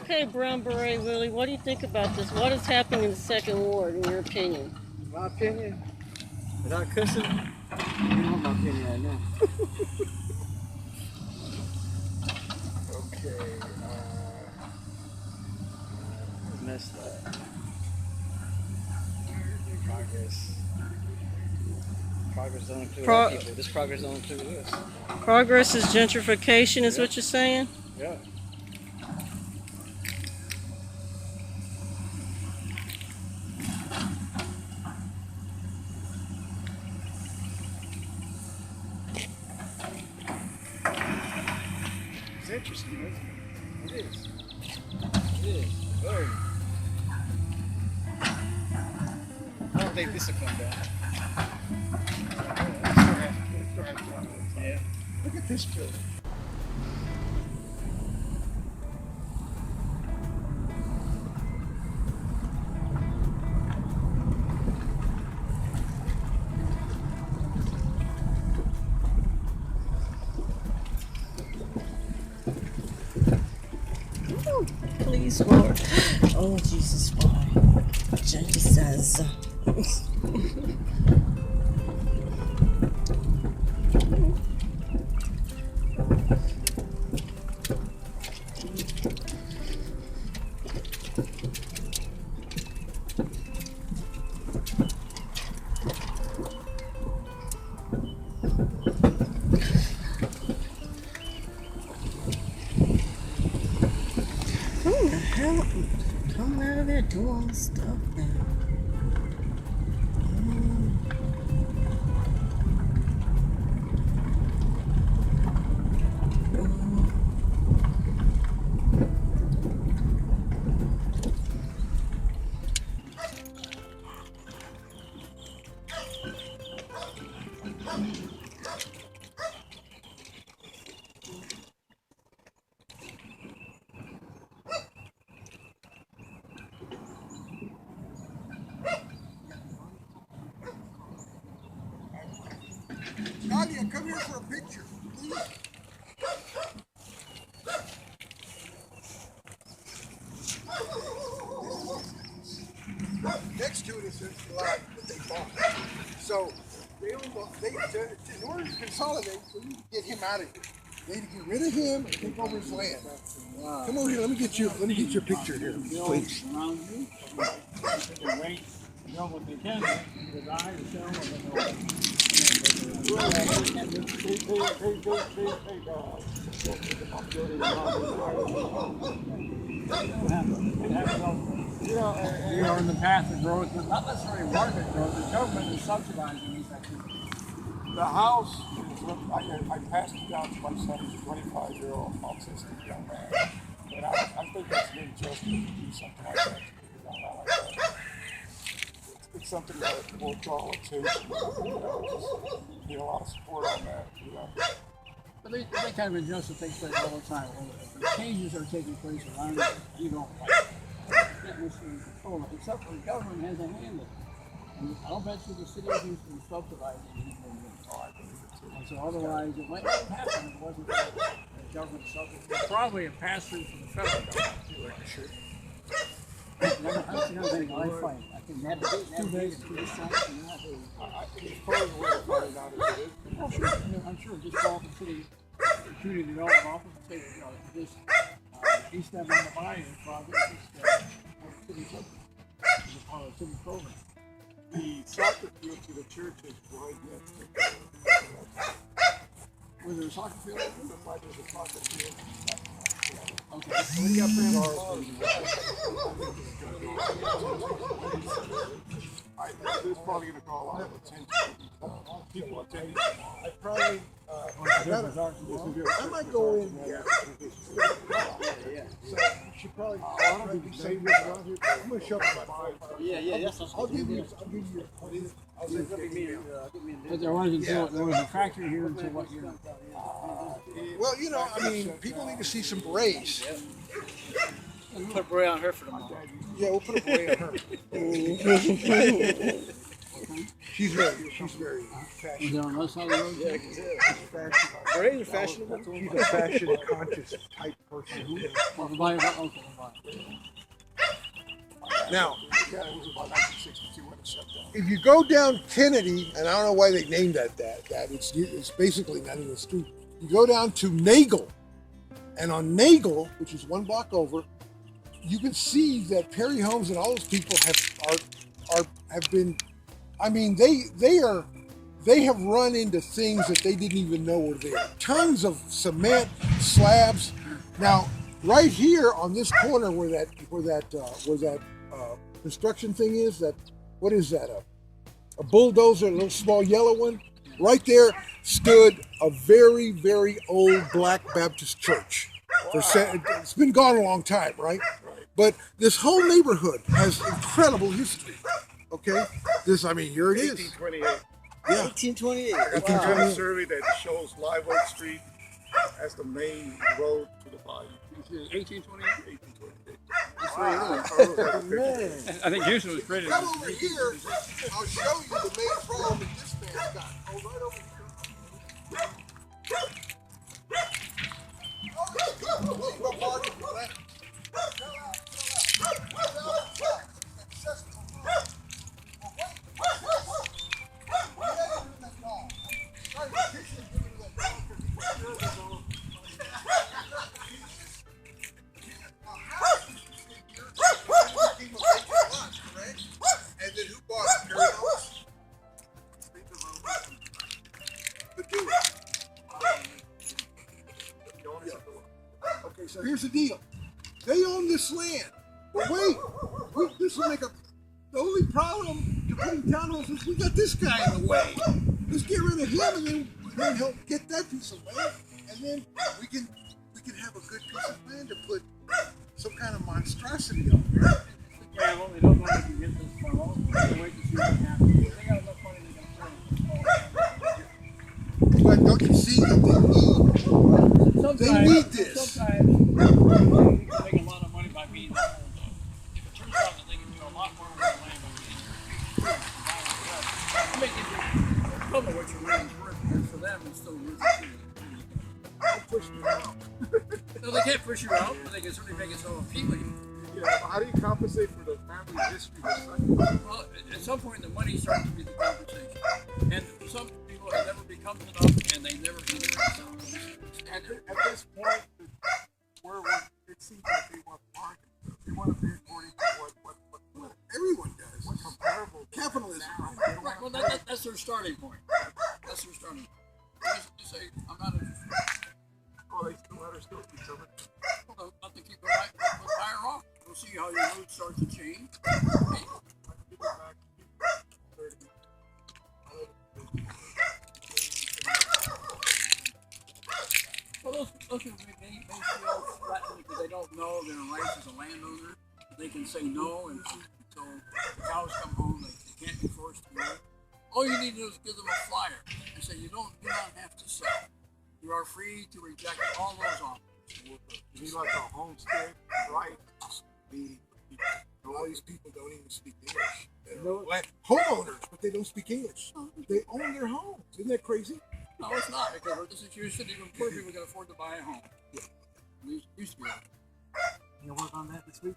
Okay, Brown Beret Willie, what do you think about this? What is happening in the Second Ward, in your opinion? My opinion, without cussing, you know my opinion right now. Okay, messed up. Progress don't include our people. This progress don't include us. Progress is gentrification, is what you're saying? Yeah. It's interesting, isn't it? It is. It is. Very. I don't think this will come down. Yeah. Look at this building. Please, Lord. Oh, Jesus, why? Jesus. Who the hell coming out of there doing all this stuff now? Dalea, come here for a picture, please. Next to it is a lot that they bought. So they in order to consolidate, so we need to get him out of here. They need to get rid of him and take over his land. Wow. Come over here. Let me get your picture here, please. Around you, they can wait, know what they can, because I show them what they know. We are in the path of growth, but not necessarily market growth. The government is subsidizing these activities. The house is, I passed it down to my son, he's a 25-year-old autistic young man. But I think that's an injustice to do something like that to a young man like that. It's something that will draw attention. Just need a lot of support on that. But they kind of adjust the things all the time. The changes are taking place around you, you don't like it. You can't necessarily control it, except for the government has a hand in it. And I'll bet you the city of Houston is subsidizing these things. And so otherwise it might not happen if it wasn't for the government subsidizing. Probably a pass-through from the federal government too, like sure. That's the other thing I find. I can navigate through the sites and not do. It's probably the way to find out if it is. Oh, sure. I'm sure. Just call the city community development office and say, this East End on the Bayou project is city subject. It's a part of the city program. The soccer field to the church is right next to it. Was there a soccer field? Looks like there's a soccer field. Okay. So we got plans. It's probably going to draw a lot of attention. People attending. I probably. I might go in. Yeah. So you should probably be saying this around here. I'm going to shut my mind. Yeah. That's I'll give you. But there was a factory here until what year? Well, I mean, people need to see some berets. We'll put a beret on her for tomorrow. Yeah, we'll put a beret on her. What kind She's very Was there on the other side of the road? Yeah, fashionable. Renee fashionable. She's a fashion conscious type person. Well, the buyer, okay, the buyer. Now, Yeah, it was about 1962 when it shut down. if you go down Kennedy, and I don't know why they named that it's basically not even a street. You go down to Nagel, and on Nagel, which is one block over, you can see that Perry Homes and all those people have been. I mean, they have run into things that they didn't even know were there. Tons of cement slabs. Now, right here on this corner where that construction thing is, what is that? A bulldozer, a little small yellow one. Right there stood a very, very old Black Baptist church. It's been gone a long time, right? But this whole neighborhood has incredible history. Okay, here it is. 1828. Yeah, 1828. There's a survey that shows Live Oak Street as the main road to the bayou. 1828? 1828. I think Houston was created. come over here. I'll show you the main problem that this man's got. Oh, right over here. And then who bought it? Perry Homes? Okay, so here's the deal. They own this land. But wait, this will make the only problem to putting townhomes is we got this guy in the way. Let's get rid of him and then help get that piece of land. And then we can have a good piece of land to put some kind of monstrosity on, right? Yeah, well, they don't know if you can get this far. We'll wait to see what happens. They got enough money they can But don't you see that they need this? Sometimes you can make a lot of money by being there. It turns out that they can do a lot more with the land by being there. I mean, if you don't know what your land's worth, but for them it's still worth it. Don't push me out. No, they can't push you out, but they can certainly make it so appealing. Yeah, how do you compensate for the family history? Well, at some point the money starts to be the compensation. And some people have never become enough and they never sell. At this point, it seems like they want market. They want to be according to what Everyone does. what's comparable to Capitalism. Right, well, that's their starting point. That's their starting point. You say, I'm not interested. Oh, they still let her still keep coming. Well, not to keep the fire off. We'll see how your mood starts to change. Well, those people may feel threatened because they don't know their rights as a landowner. They can say no, and so the cows come home, they can't be forced to work. All you need to do is give them a flyer and say you do not have to sell. You are free to reject all those offers. You need like a homestead, right? All these people don't even speak English. They're homeowners, but they don't speak English. They own their homes. Isn't that crazy? No, it's not, because this is Houston, even poor people can afford to buy a home. Yeah. It used to be that. You work on that this week?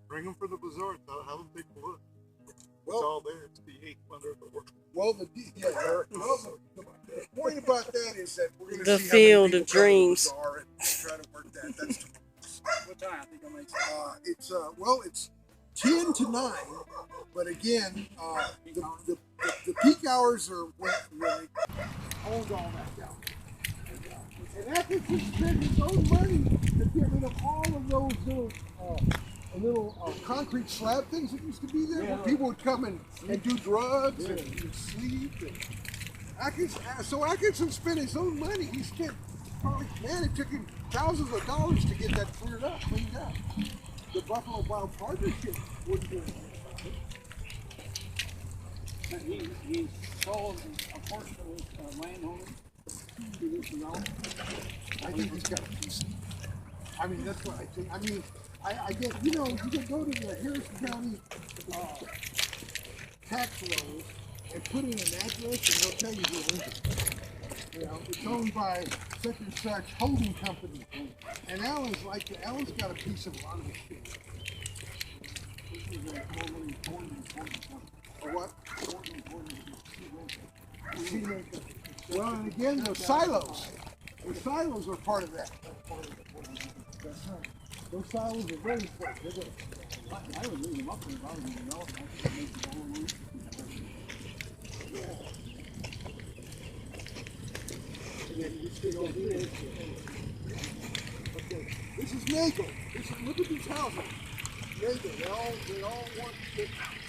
Bring them for the bazaar. Have them big look. It's Well, all there. It's the 8 under the work. the point about that is that we're going to The see field how many of people dreams. come to the bazaar and try to work that. That's What time? I think I'll make it's 10 to 9, but again, the peak hours are when they hold all that down. And Atkinson spent his own money to get rid of all of those little concrete slab things that used to be there, where people would come and do drugs and sleep. So Atkinson spent his own money. He spent it took him thousands of dollars to get that cleaned up. The Buffalo Wild Partnership wouldn't do anything about it. He sold a portion of his landholding to this developer. I think he's got a piece. That's what I think. I get, you know, you can go to the Harrison County tax rolls and put in an address and they'll tell you who owns it. You know, it's owned by such and such holding company. And Alan's got a piece of a lot of the shit. Or what? Well, and again, those silos. The silos are part of that. That's right. Those silos are very important. I would leave them up there if I was in development. I could make the whole roof. Okay, this is Nagel. Look at these houses. Nagel, they all want big houses.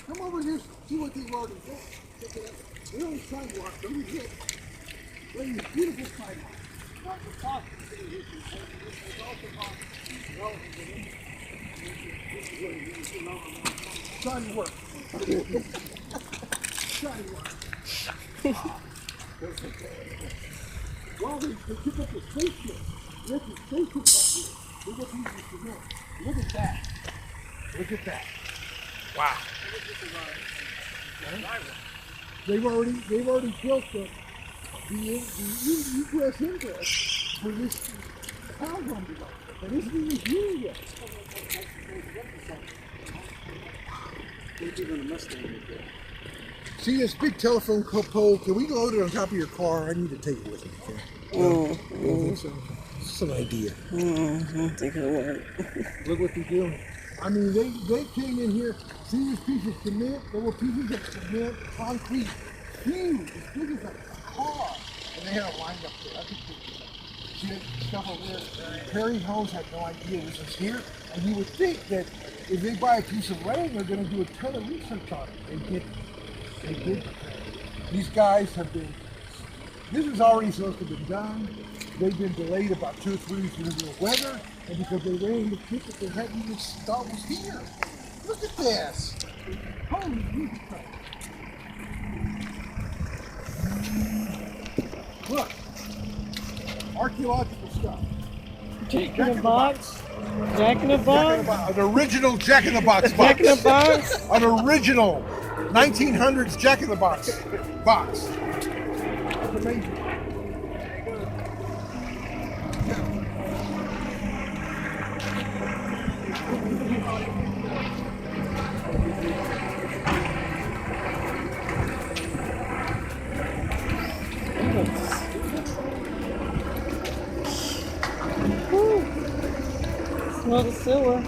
Come over here, see what they've already done. Check it out. They're on the sidewalk. Look at this. Look at this beautiful sidewalk. Now, the top is also Shoddy work. Shoddy work. Well, they took up the spaceship. Look at the spaceship back here. Look at these cement. Look at that. Look at that. Wow. They've already built the egress ingress for this town home development. But this isn't here yet. See this big telephone pole? Can we load it on top of your car? I need to take it with me. Okay? So, it's an idea. I don't think it'll work. Look what they're doing. I mean, they came in here. See this piece of cement? There were pieces of cement, concrete, huge, as big as a car, and they had a line up there. I think see that stuff over there. Perry Holmes had no idea this was here, and you would think that if they buy a piece of land, they're going to do a ton of research on it. They did. These guys have been. This was already supposed to have been done. They've been delayed about 2 or 3 weeks due to the weather, and because they ran into people that hadn't even thought was here. Look at this. Holy Jesus Christ. Look. Archaeological stuff. Jack in the Box? Jack in the Box? An original Jack in the Box box. Jack in the Box? An original 1900s Jack in the Box box. That's amazing. Smell the sewer.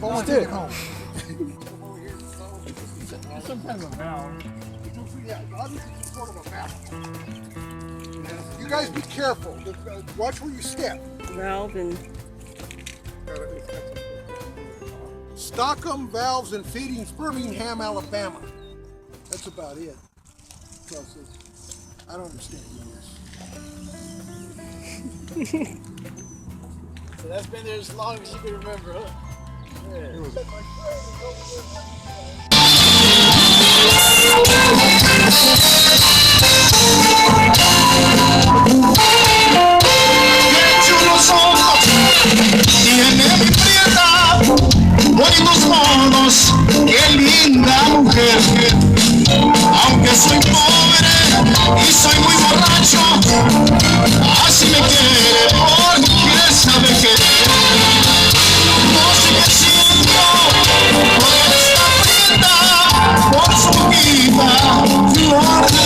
Let's do it. Home. some kind of a valve. Yeah, obviously it's sort of a valve. You guys be careful. Watch where you step. Valve and Stockham Valves and Fittings, Birmingham, Alabama. That's about it. So I don't understand this. So that's been there as long as you can remember, huh? Yeah. Tiene mi prieta, bonitos modos, qué linda mujer. Aunque soy pobre y soy muy borracho, así me quiere porque sabe que no sé qué siento por esta prieta, por su vida, flor de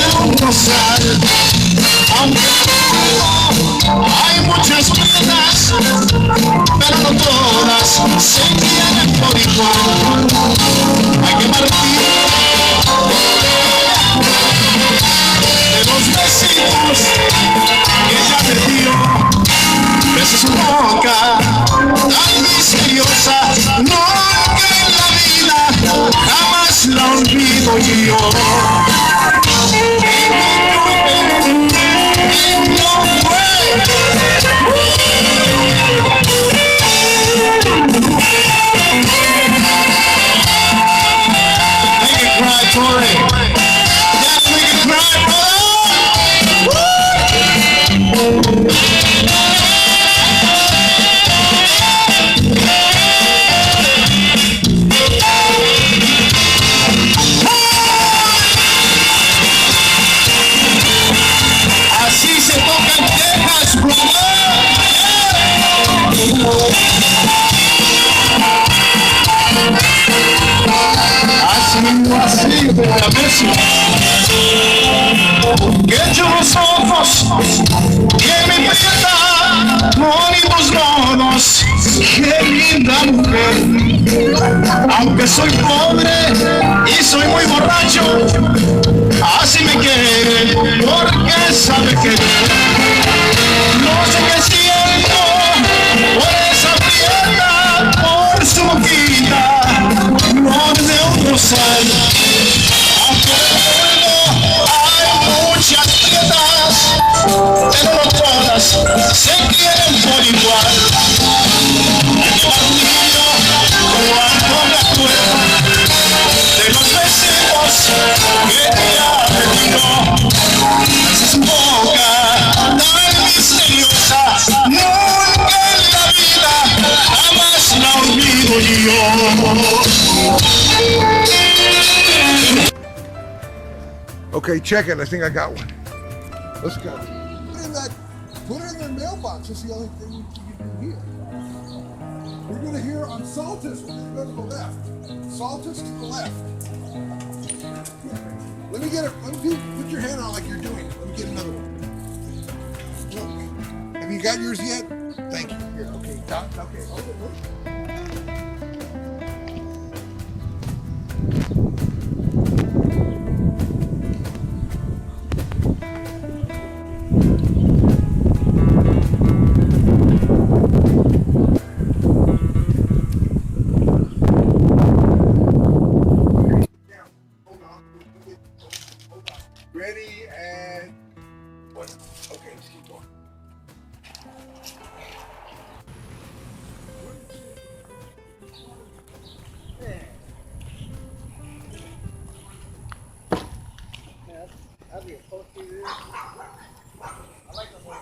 Que yo los ojos que me prieta, bonitos modos, qué linda mujer. Aunque soy pobre y soy muy borracho, así me quiere, porque sabe que no sé qué siento por esa prieta, por su boquita, flor de un rosal. Aunque en el mundo hay muchas prietas, pero no todas se quieren por igual. Ay, martillo, cuando me acuerdo de los besitos que te ha metido, esa boca tan misteriosa, nunca en la vida jamás la olvido yo. Okay, check it. I think I got one. Let's go. Put it in their mailbox. That's the only thing you can do here. We're going to hear on Saltus. We're going to go to the left. Saltus to the left. Let me get it. Put your hand on like you're doing. Let me get another one. Look. Have you got yours yet? Thank you. Here. Okay. Okay. Hold it. Ready and what? Okay, let's keep going. That'd be a post here. I like the way.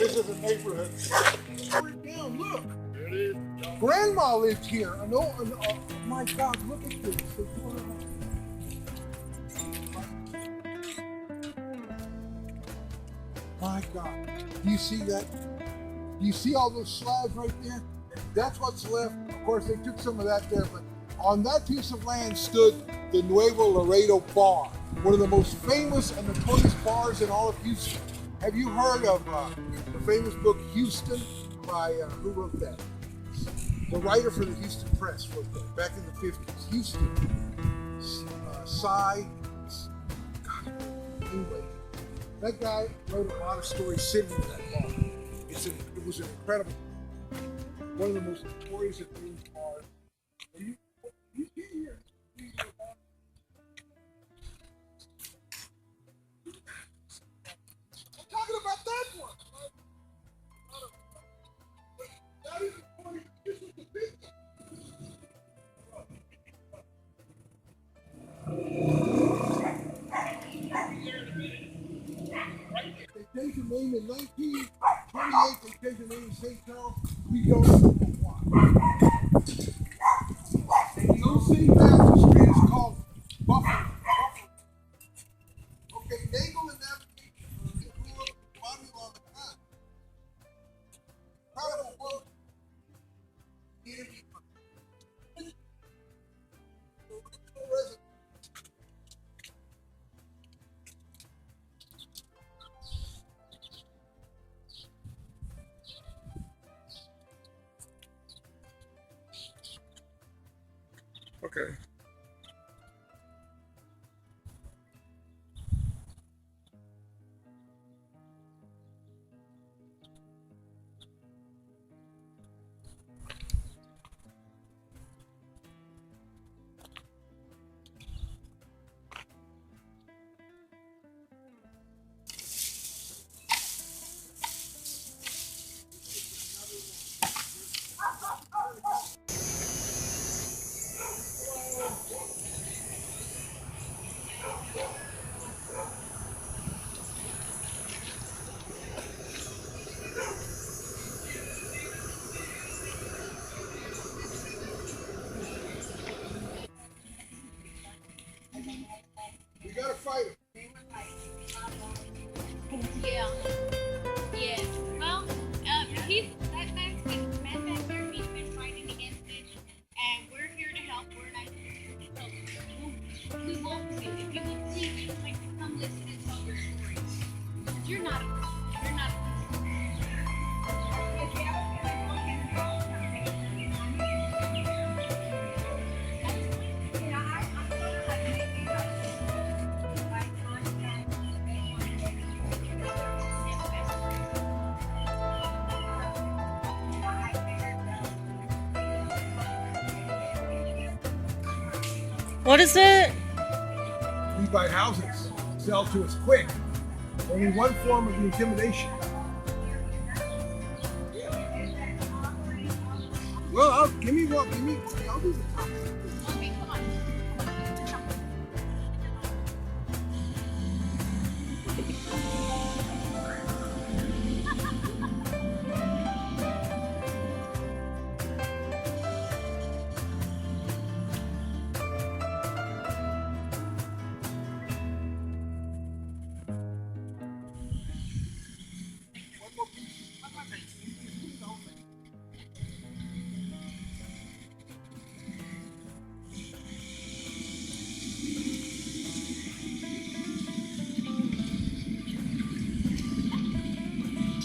This is a neighborhood. Down, look. Grandma lived here. Oh my God, look at this. My God. Do you see that? Do you see all those slabs right there? That's what's left. Of course, they took some of that there, but on that piece of land stood the Nuevo Laredo Bar, one of the most famous and notorious bars in all of Houston. Have you heard of the famous book Houston by, who wrote that? The writer for the Houston Press wrote that back in the 50s. Houston. Cy. God, anyway, that guy wrote a lot of stories sitting in that bar. It was an incredible, one of the most notorious and famous bars. You see here. I'm talking about that one. That is important. This is the big one. They changed the name in 1928. They changed the name in St. Charles. We don't know why. And the old St. Baptist Street is called Buffalo. Okay, Nagel and navigation. Body on the time. Incredible work. The original resident. Okay. We gotta fight him. Yeah. Yeah. Well, that's been back there. He's been fighting against it, and we're here to help. We're not here to help. We won't see. If you would please, like, come listen and tell your story. You're not. You're not. What is it? We buy houses, sell to us quick. Only one form of intimidation. Well, I'll do the top. Okay, come on.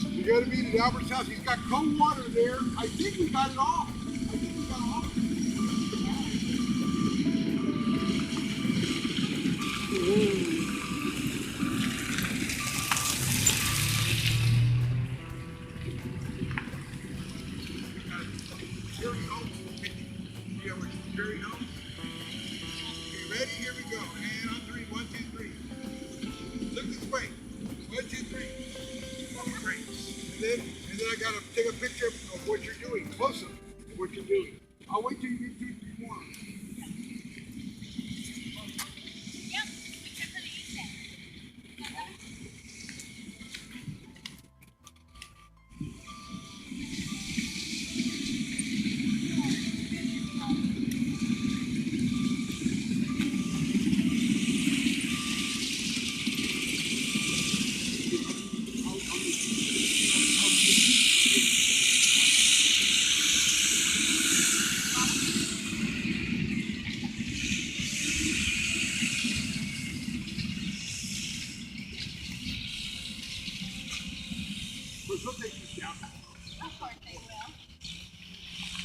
You gotta meet at Albert's house. He's got cold water there. I think we got it off. Jerry home. Yeah, we're Jerry home. Okay, ready? Here we go. And on three. 1, 2, 3. Look this way. 1, 2, 3. Great. And then I gotta take a picture of what you're doing, close up of what you're doing. I'll wait till you get 2, 3, 4. Yep. Except for the east end. We'll take this down. Of course they will.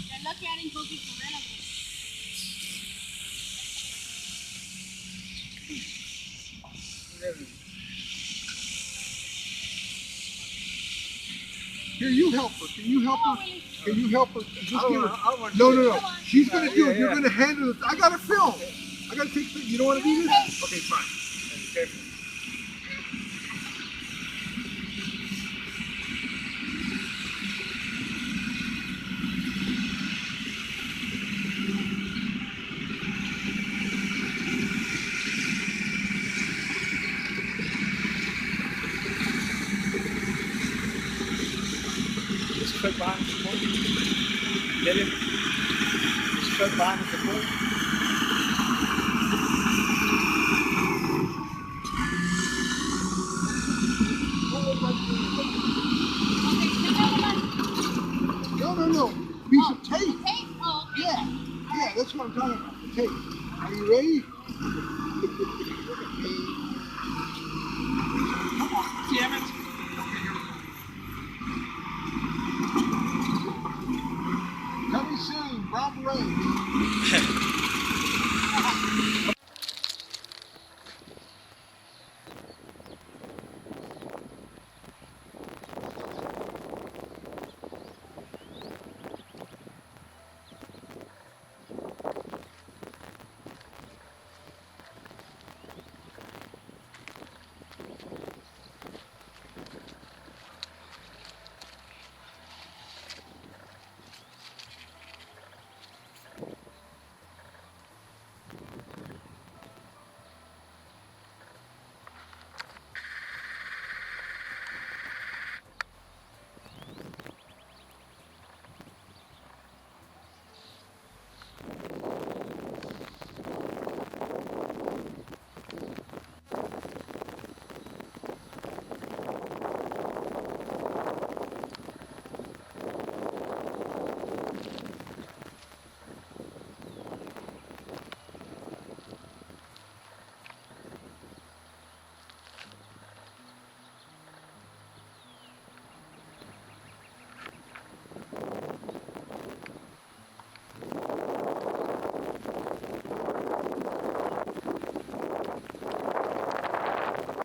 They're lucky I didn't go get the relatives. Here, you help her. Can you help her? Can you help her? Just I give her. don't want No. She's gonna do it. Yeah, You're yeah. gonna handle it. I gotta film. I gotta take. You don't want to do this? Okay, fine. Okay. Just click behind the support. Get it? Just click behind the support. No. Piece of tape. Hey, oh, okay. Yeah, that's what I'm talking about. The tape. Are you ready? Damn it. Coming soon, Brown Beret.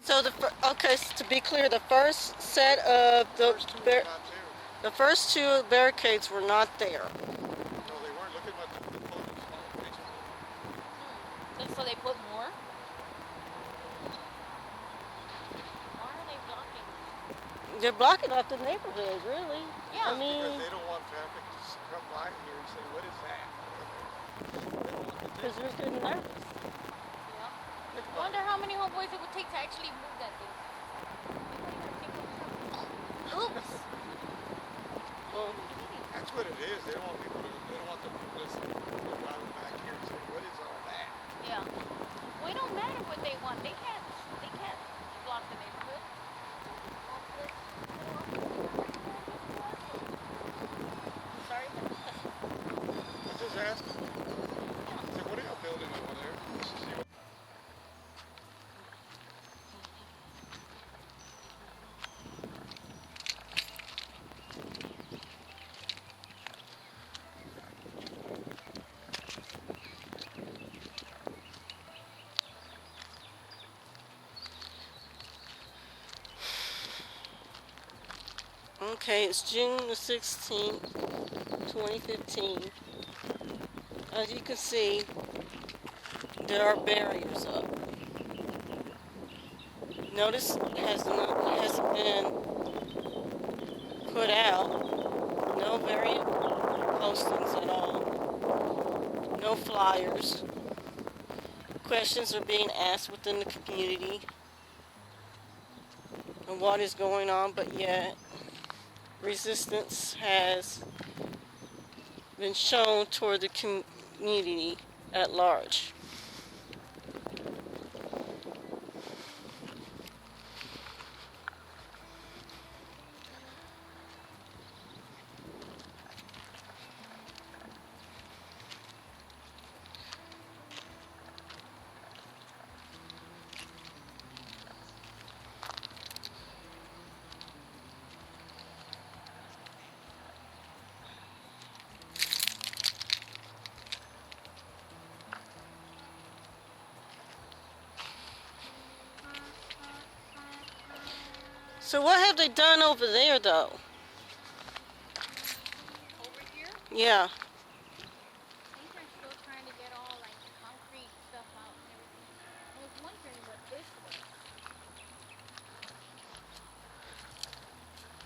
So okay, so to be clear, the first set of First two were not there. the first two barricades were not there. No, they weren't. Look at what the photos on Facebook. So they put more? Why are they blocking? They're blocking off the neighborhood, really. Yeah. I mean, Because they don't want traffic to come by here and say, what is that? because they're getting nervous. Yeah. I wonder how many homeboys it would take to actually move that thing. Oops. Well, That's what it is. They don't want people to, they don't want the publicity to drive back here and say, what is all that? Yeah. Well, it don't matter what they want. They can't block the neighborhood. Sorry. I just asked them. I said, what are y'all building over there? This is your okay, it's June the 16th, 2015. As you can see, there are barriers up. Notice it hasn't been put out. No variant postings at all. No flyers. Questions are being asked within the community and what is going on, but yet resistance has been shown toward the community at large. So what have they done over there, though? Over here, Yeah. I think they're still trying to get all like concrete stuff out and everything. I was wondering what this was.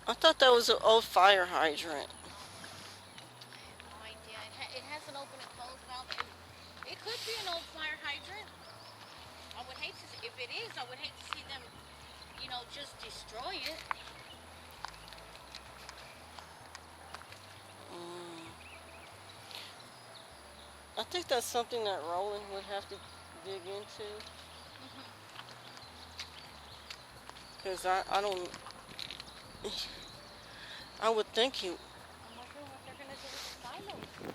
I thought that was an old fire hydrant. No idea. It has an open and closed valve. It could be an old fire hydrant. I would hate to see, if it is, I would hate to see them, just destroy it. I think that's something that Roland would have to dig into. Because I don't... I would think he... I'm wondering what they're going to do with the silos.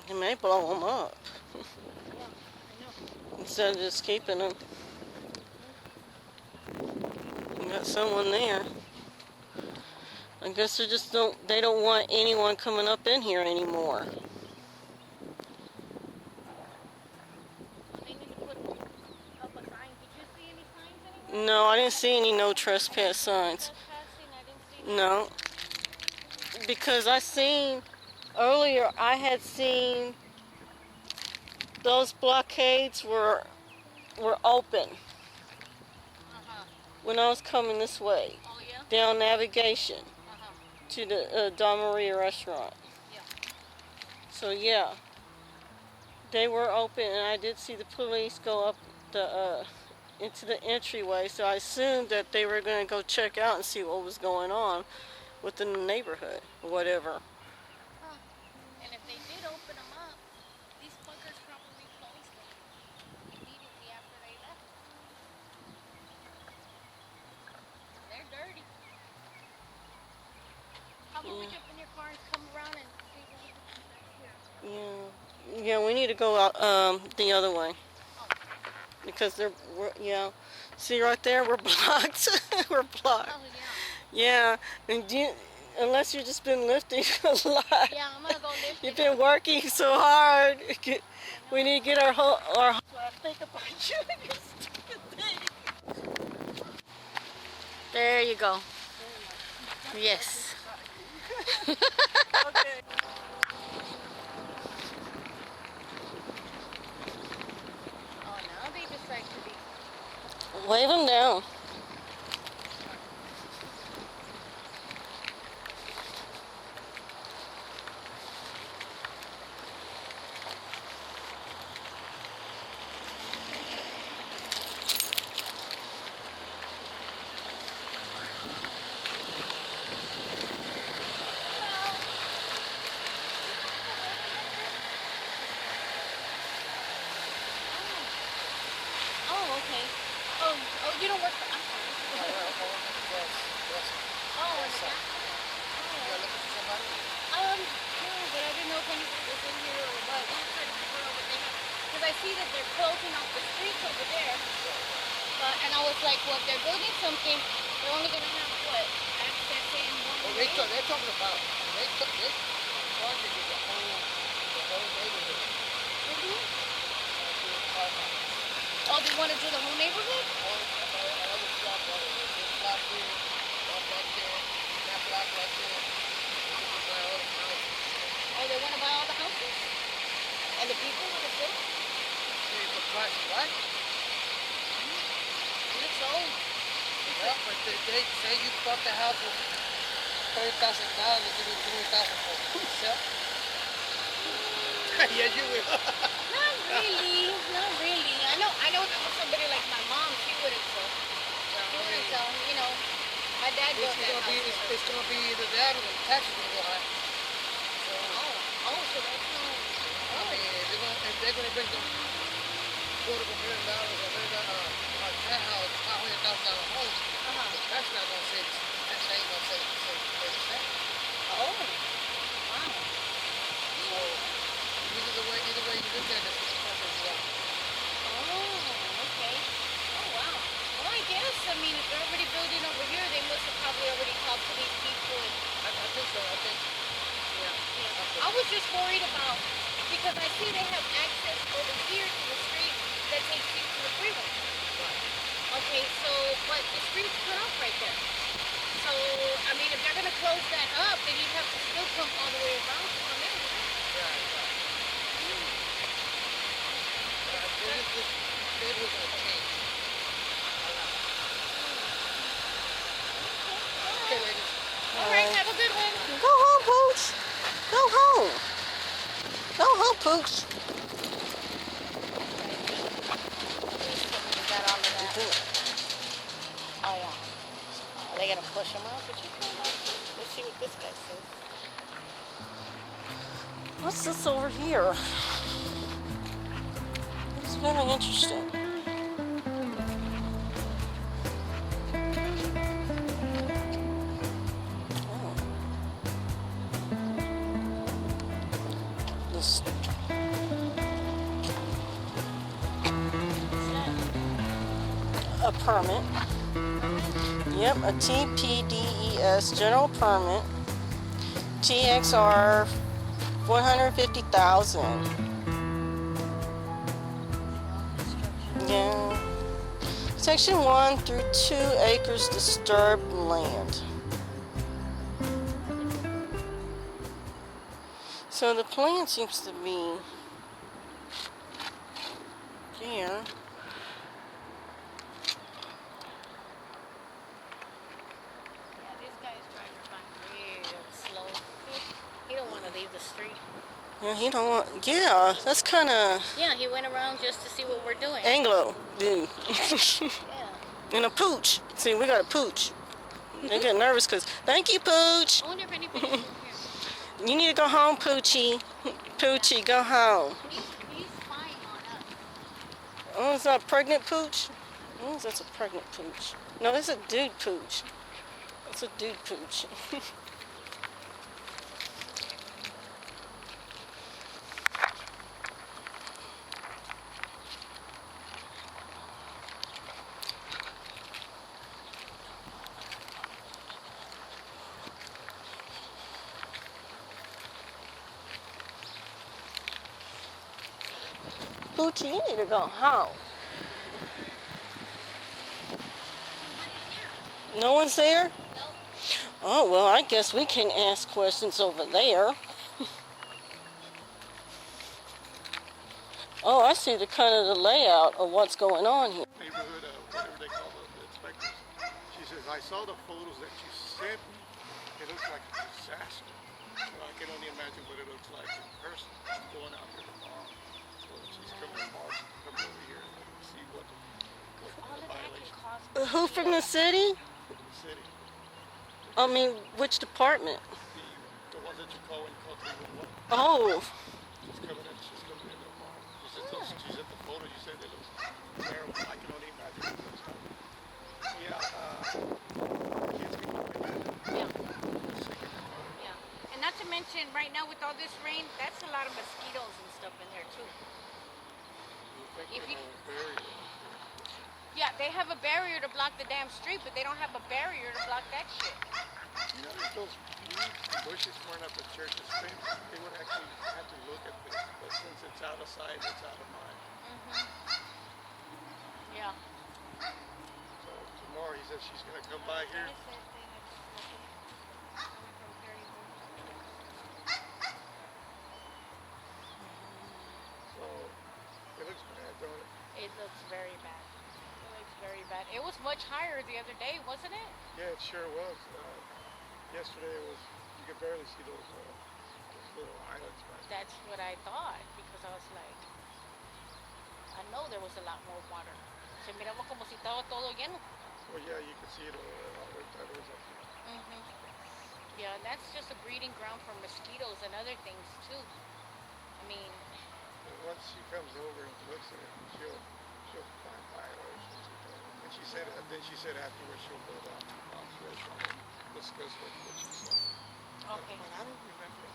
He may blow them up. Yeah, I know. Instead of just keeping them. You got someone there. I guess they don't want anyone coming up in here anymore. They need to put up a sign. Did you see any signs anywhere? No, I didn't see any no trespass signs. Trespassing? I didn't see No. Because earlier I had seen those blockades were open when I was coming this way, Oh, yeah? down Navigation Uh-huh. to the Don Maria restaurant. Yeah. So yeah, they were open, and I did see the police go up into the entryway. So I assumed that they were going to go check out and see what was going on within the neighborhood or whatever. Huh. And if they did open them up, these fuckers probably closed them immediately after they left. They're dirty. How about we jump in your car and come around and see what we can do back here? Yeah, we need to go out the other way. because yeah. See right there, we're blocked. We're blocked. Oh Yeah, and unless you've just been lifting a lot. yeah. I'm gonna go lift You've it been up. working so hard. We need to get our whole. I think about you and your stupid thing. There you go. Yes. Okay. Oh, now they decide to be. Wave them down. Oh, okay. Oh, you don't work for. I'm sorry. Oh, in the back. No, but I didn't know if anybody was in here or what. I'm just trying to figure out what they have. Because I see that they're closing off the streets over there. And I was like, well, if they're building something, they're only going to have what? Access in one way? They're talking about they targeted the whole neighborhood. Mhm. Oh, they want to do the whole neighborhood? Another block right here. This block here, block right there, that block right there. Oh, they want to buy all the houses? And the people with the food? The price is right. It's old. Yeah, but they say you bought the house for $30,000, they give you $20,000 for it. Sell? Yeah, you will. Not really. Not really. I know that somebody like my mom, she wouldn't sell. She wouldn't sell. You know, my dad built that house. It's going to be either that or the taxes going to go high. So that's no. I mean, if they're going to bring them $250,000 or a penthouse, $500,000 home, that's not going to say, that ain't going to say 30%. Oh. Wow. So, either way you look at it, it's expensive as well. Oh, okay. Oh, wow. Well, I guess, I mean, if they're already building over here, they must have probably already talked to these people. I think so. I think, Yeah. I was just worried about, because I see they have access over here to the street that takes you to the freeway. Okay, so, but the street's cut off right there. So, I mean, if they're going to close that up, then you'd have to still come all the way around to come in. right. This neighborhood's going to change. Okay, ladies. All right, have a good one. Go home, Pooch. Go home. Go home, Pooch. You got all of that. Oh, yeah. Are they going to push them out? Let's see what this guy says. What's this over here? It's very interesting. Oh. This. A permit. Yep, a TPDES general permit. TXR 150,000. Yeah. Section 1 through 2 acres disturbed land. So the plan seems to be here. He don't want to leave the street. Yeah, he don't want. Yeah, that's kind of Yeah, he went around just to see what we're doing. Anglo, dude. Yeah. And a pooch. See, we got a pooch. They get nervous because. Thank you, Pooch. I wonder if anybody's in here. You need to go home, Poochie. Poochie, go home. He's spying on us. Oh, is that a pregnant pooch? Oh, that's a pregnant pooch. No, that's a dude pooch. That's a dude pooch. Gucci, you need to go home. No one's there? Oh, well, I guess we can ask questions over there. Oh, I see the kind of the layout of what's going on here. Neighborhood, whatever they call the inspectors. She says, I saw the photos that you sent me. It looks like a disaster. So I can only imagine what it looks like in person. She's going out here tomorrow. So she's coming tomorrow. She's coming over here and see what the violation. Who from the city? The city. I mean, which department? The ones that you call when you call 311. Oh, She's coming in tomorrow. She said the photo you said it looks terrible. I can only imagine what it looks like. Yeah, kids can go bad. Yeah. And not to mention, right now with all this rain, that's a lot of mosquitoes and stuff in there too. Yeah, they have a barrier to block the damn street, but they don't have a barrier to block that shit. You know, if those bushes weren't up at church's fence, they would actually have to look at this. But since it's out of sight, it's out of mind. Yeah. So tomorrow he says she's going to come by here. So it looks bad, don't it? It looks very bad. It looks very bad. It was much higher the other day, wasn't it? Yeah, it sure was. Yesterday it was, you could barely see those little islands back there. That's what I thought, because I was like, I know there was a lot more water. Se miraba como si estaba todo lleno. Well, yeah, you could see it all the time. It was up there. Yeah, and that's just a breeding ground for mosquitoes and other things too. I mean, Once she comes over and looks at it, she'll find violations. And she said, then she said afterwards she'll go down to and discuss what she saw. okay. But I don't remember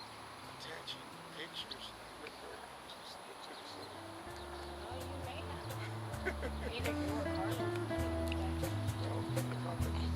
attaching pictures with her to the city. Oh, you may have. Either you or Carlos. Well, the contact is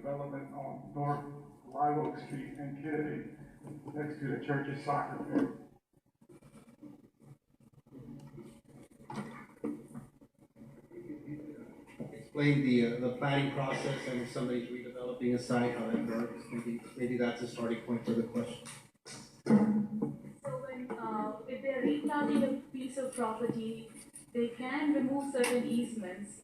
development on North Live Oak Street and Kennedy, next to the church's soccer field. Explain the planning process and if somebody's redeveloping a site, how that works. Maybe that's a starting point for the question. So when if they're replanting a piece of property, they can remove certain easements.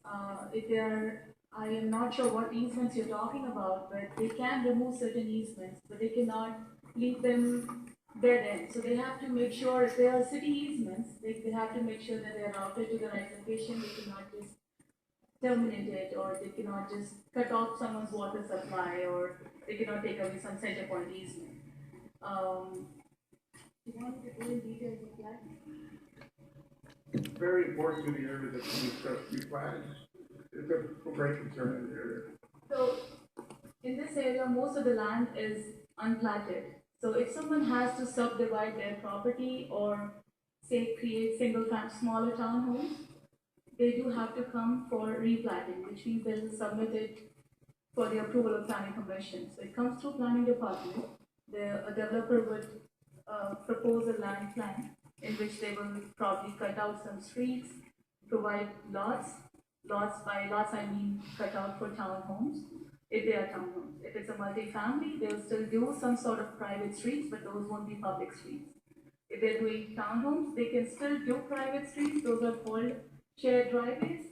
If they're, I am not sure what easements you're talking about, but they can remove certain easements, but they cannot leave them dead end. So they have to make sure if there are city easements, they have to make sure that they're routed to the right location. They cannot just terminate it, or they cannot just cut off someone's water supply, or they cannot take away some center point easement. Do you want to go in details of that? It's very important to the area that we discuss replanting. It's a great concern in the area. So, in this area, most of the land is unplatted. So if someone has to subdivide their property or say create smaller townhomes, they do have to come for replatting, which means they'll submit it for the approval of planning commission. So it comes through planning department. A developer would propose a land plan in which they will probably cut out some streets, provide lots. By lots I mean cut out for townhomes, if they are townhomes. If it's a multi-family, they'll still do some sort of private streets, but those won't be public streets. If they're doing townhomes, they can still do private streets. Those are called shared driveways.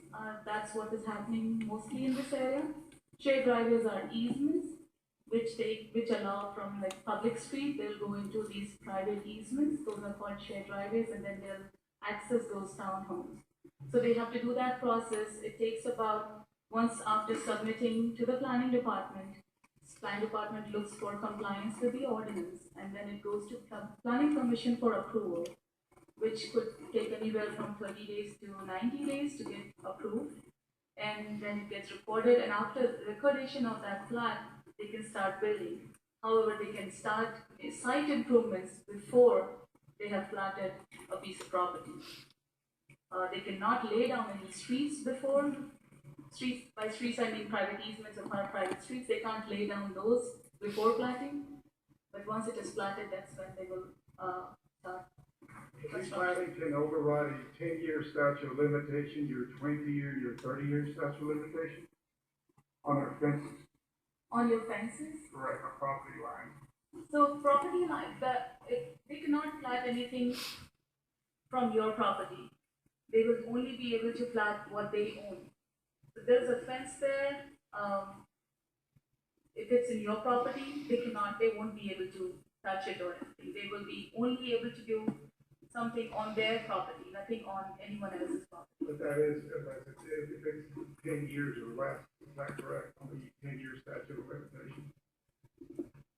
That's what is happening mostly in this area. Shared driveways are easements, which allow from like public street, they'll go into these private easements. Those are called shared driveways, and then they'll access those townhomes. So they have to do that process. It takes about, once after submitting to the planning department looks for compliance with the ordinance, and then it goes to planning commission for approval, which could take anywhere from 30 days to 90 days to get approved. And then it gets recorded, and after recordation of that plat, they can start building. However, they can start site improvements before they have platted a piece of property. They cannot lay down any streets before. By streets I mean private easements or private streets. They can't lay down those before platting. But once it is platted, that's when they will start. Replanting can override a 10-year statute of limitation, your 20-year, your 30-year statute of limitation on our fences. On your fences? Correct, our property line. So property line, they cannot plat anything from your property. They will only be able to plat what they own. So there's a fence there. If it's in your property, they won't be able to touch it or anything. They will be only able to do something on their property, nothing on anyone else's property. But that is, if it's 10 years or less, is that correct? Only 10-year statute of limitation.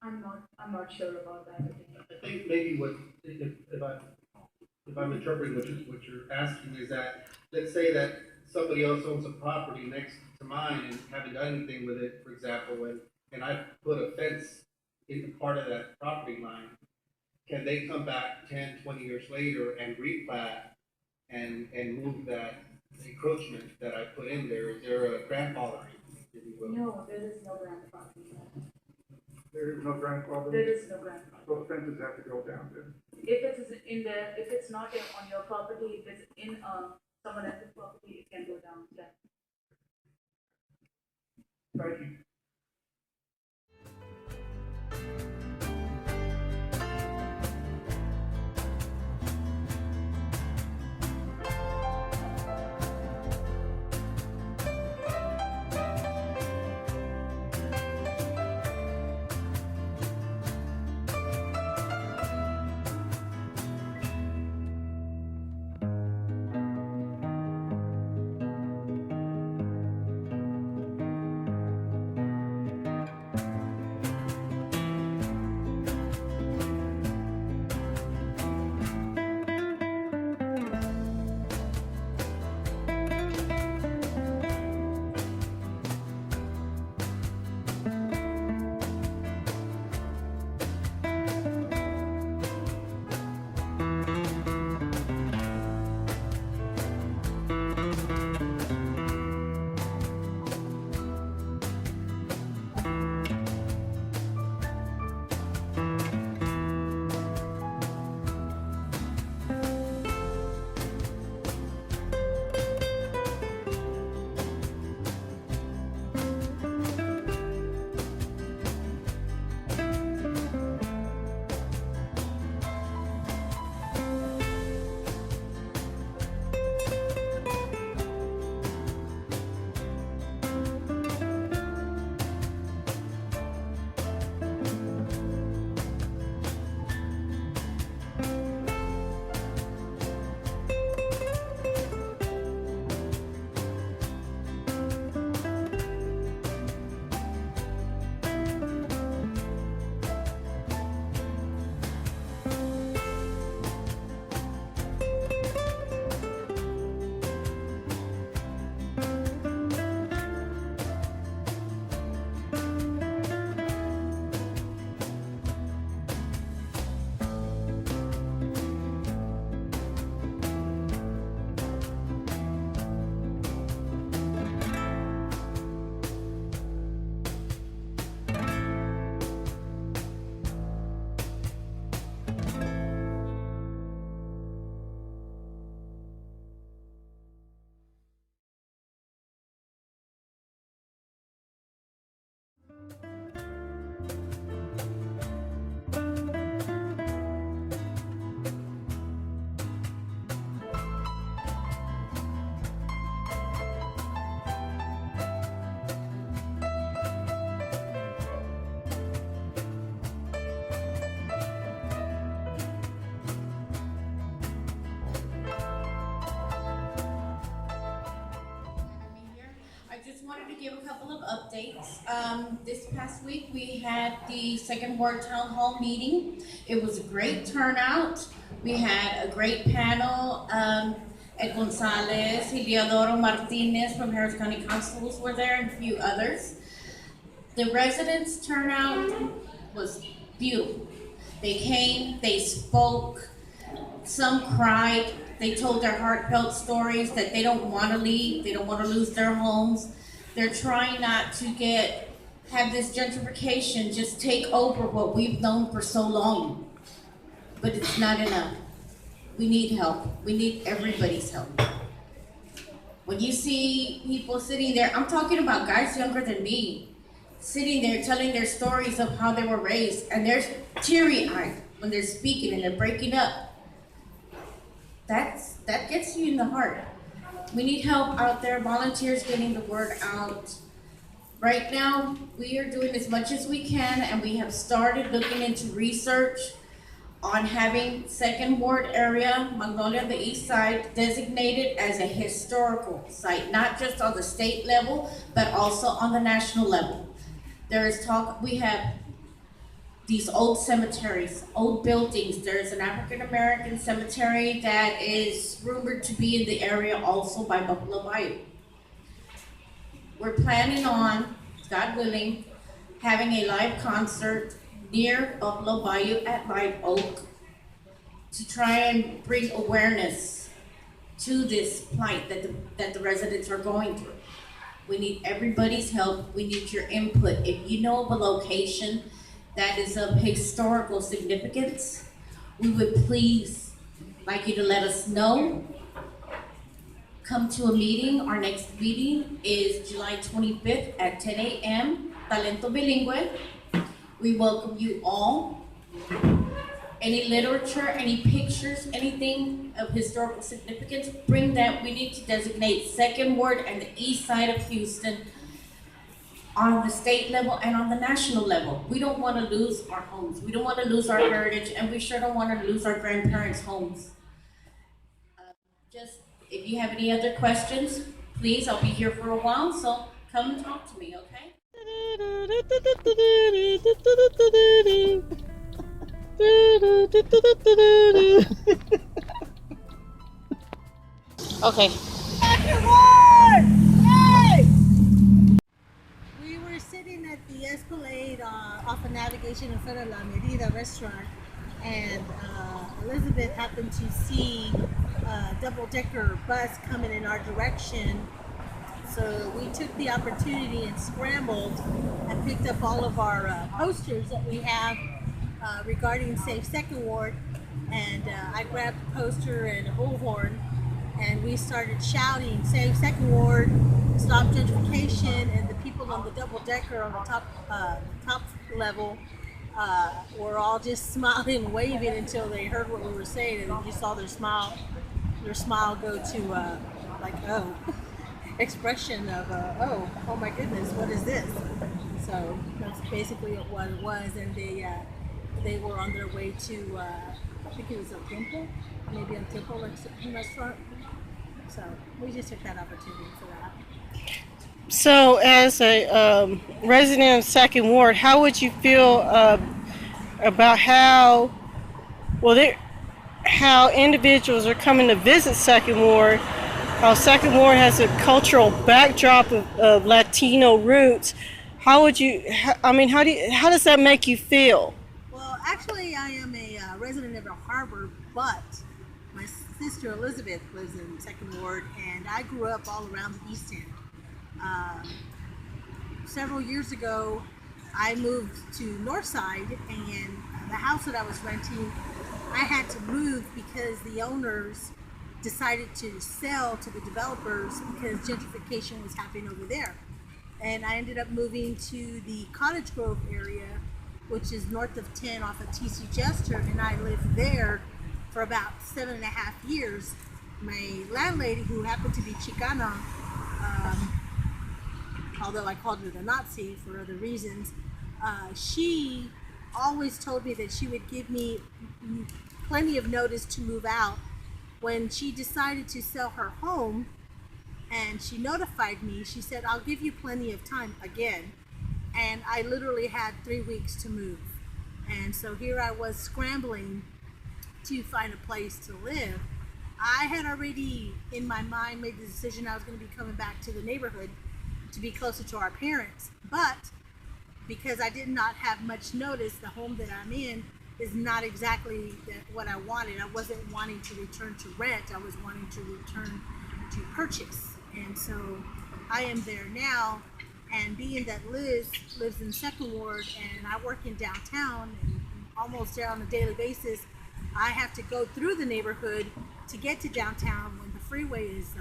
I'm not sure about that. I think maybe if I'm interpreting what you're asking is that, let's say that somebody else owns a property next to mine and haven't done anything with it, for example, and I put a fence in part of that property line, can they come back 10, 20 years later and replat and move that encroachment that I put in there? Is there a grandfathering, if you will? No, there is no grandfathering. There is no grandfathering? There is no grandfathering. So the fences have to go down then? If it's not on your property, if it's in someone else's property, it can go down. Yeah. Thank you. give a couple of updates. This past week we had the Second Ward Town Hall meeting. It was a great turnout. We had a great panel. Ed Gonzalez, Heliodoro Martinez from Harris County Constables were there, and a few others. The residents' turnout was beautiful. They came, they spoke, some cried. They told their heartfelt stories that they don't want to leave, they don't want to lose their homes. They're trying not to have this gentrification just take over what we've known for so long. But it's not enough. We need help. We need everybody's help. When you see people sitting there, I'm talking about guys younger than me, sitting there telling their stories of how they were raised, and they're teary-eyed when they're speaking and they're breaking up. That gets you in the heart. We need help out there, volunteers getting the word out. Right now, we are doing as much as we can, and we have started looking into research on having Second Ward area, Magnolia on the east side, designated as a historical site, not just on the state level, but also on the national level. There is talk, we have these old cemeteries, old buildings. There's an African-American cemetery that is rumored to be in the area also by Buffalo Bayou. We're planning on, God willing, having a live concert near Buffalo Bayou at Live Oak to try and bring awareness to this plight that the residents are going through. We need everybody's help. We need your input. If you know of a location that is of historical significance, we would please like you to let us know. Come to a meeting. Our next meeting is July 25th at 10 a.m. Talento Bilingüe. We welcome you all. Any literature, any pictures, anything of historical significance, bring that. We need to designate Second Ward and the east side of Houston on the state level and on the national level. We don't want to lose our homes. We don't want to lose our heritage, and we sure don't want to lose our grandparents' homes. Just, if you have any other questions, please, I'll be here for a while, so come and talk to me, okay? Okay. We were sitting at the Escalade off of Navigation in front of La Merida restaurant, and Elizabeth happened to see a double-decker bus coming in our direction. So we took the opportunity and scrambled and picked up all of our posters that we have regarding Safe Second Ward, and I grabbed a poster and a bullhorn, and we started shouting, "Save Second Ward, stop gentrification," and the people on the double-decker on the top level were all just smiling and waving until they heard what we were saying, and you saw their smile go to like, oh, expression of oh my goodness, what is this? So that's basically what it was, and they were on their way to I think it was a Temple, maybe a Temple restaurant. So we just took that opportunity for that. So, as a resident of Second Ward, how would you feel about how individuals are coming to visit Second Ward? How Second Ward has a cultural backdrop of Latino roots. How does that make you feel? Well, actually, I am a resident of El Harbor, but my sister Elizabeth lives in Second Ward, and I grew up all around the East End. Several years ago, I moved to Northside, and the house that I was renting, I had to move because the owners decided to sell to the developers because gentrification was happening over there. And I ended up moving to the Cottage Grove area, which is north of 10 off of TC Jester, and I lived there for about 7.5 years. My landlady, who happened to be Chicana, although I called her the Nazi for other reasons, she always told me that she would give me plenty of notice to move out. When she decided to sell her home, and she notified me. She said, I'll give you plenty of time again. And I literally had 3 weeks to move. And so here I was scrambling to find a place to live. I had already in my mind made the decision I was going to be coming back to the neighborhood to be closer to our parents. But because I did not have much notice, the home that I'm in is not exactly what I wanted. I wasn't wanting to return to rent. I was wanting to return to purchase. And so I am there now. And being that Liz lives in Second Ward and I work in downtown and almost there on a daily basis, I have to go through the neighborhood to get to downtown when the freeway is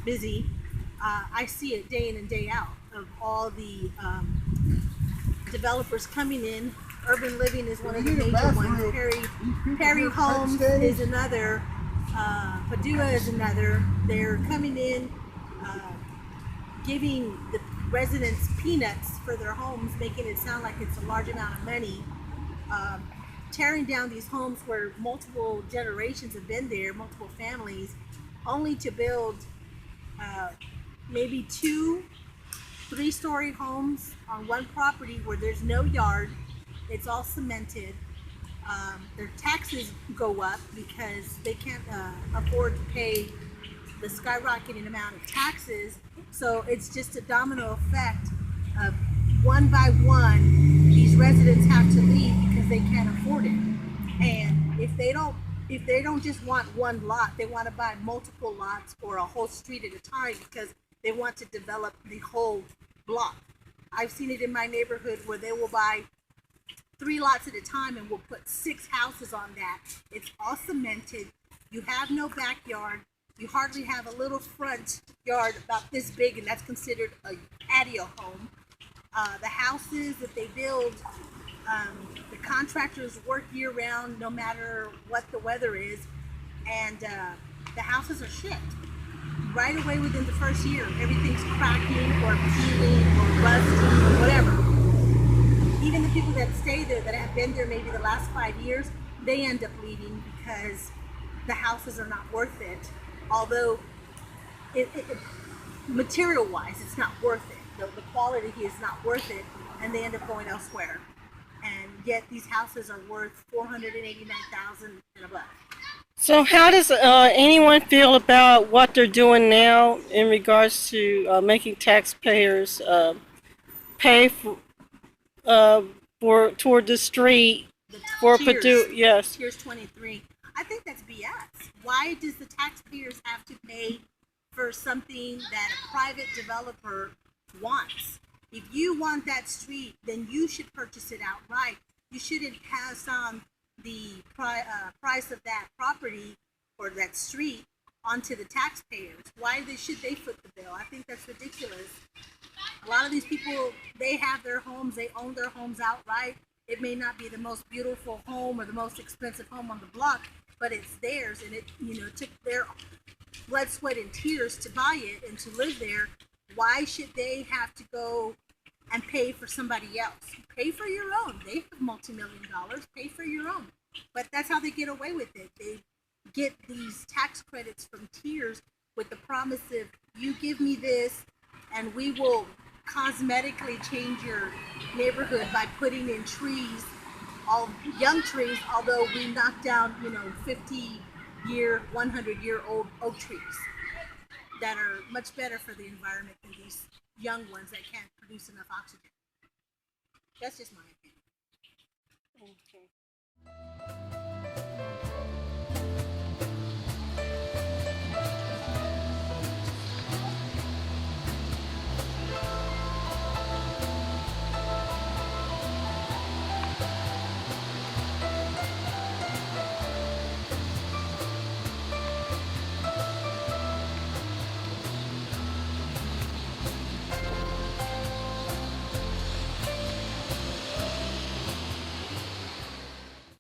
busy. I see it day in and day out of all the developers coming in. Urban Living is one of the major ones. Perry Homes is another. Padua is another. They're coming in, giving the residents peanuts for their homes, making it sound like it's a large amount of money. Tearing down these homes where multiple generations have been there, multiple families, only to build maybe 2 3-story homes on one property where there's no yard. It's all cemented. Their taxes go up because they can't afford to pay the skyrocketing amount of taxes. So it's just a domino effect of one by one, these residents have to leave because they can't afford it. And if they don't just want one lot, they want to buy multiple lots or a whole street at a time because they want to develop the whole block. I've seen it in my neighborhood where they will buy 3 lots at a time and will put 6 houses on that. It's all cemented. You have no backyard. You hardly have a little front yard about this big, and that's considered a patio home. The houses that they build, the contractors work year round no matter what the weather is, and the houses are shit. Right away within the first year, everything's cracking or peeling or rusting or whatever. Even the people that stay there that have been there maybe the last 5 years, they end up leaving because the houses are not worth it. Although material-wise, it's not worth it. The quality is not worth it, and they end up going elsewhere. And yet these houses are worth $489,000 and above. So how does anyone feel about what they're doing now in regards to making taxpayers pay for toward the street for Purdue? Yes. Tiers 23. I think that's BS. Why does the taxpayers have to pay for something that a private developer wants? If you want that street, then you should purchase it outright. You shouldn't pass on the price of that property or that street onto the taxpayers. Why should they foot the bill? I think that's ridiculous. A lot of these people, they have their homes, they own their homes outright. It may not be the most beautiful home or the most expensive home on the block, but it's theirs, and it took their blood, sweat, and tears to buy it and to live there. Why should they have to go and pay for somebody else? Pay for your own. They have multi-million dollars. Pay for your own. But that's how they get away with it. They get these tax credits from tiers with the promise of, you give me this and we will cosmetically change your neighborhood by putting in trees, all young trees, although we knock down 50-year, 100-year-old oak trees that are much better for the environment than these young ones that can't produce enough oxygen. That's just my opinion. Okay.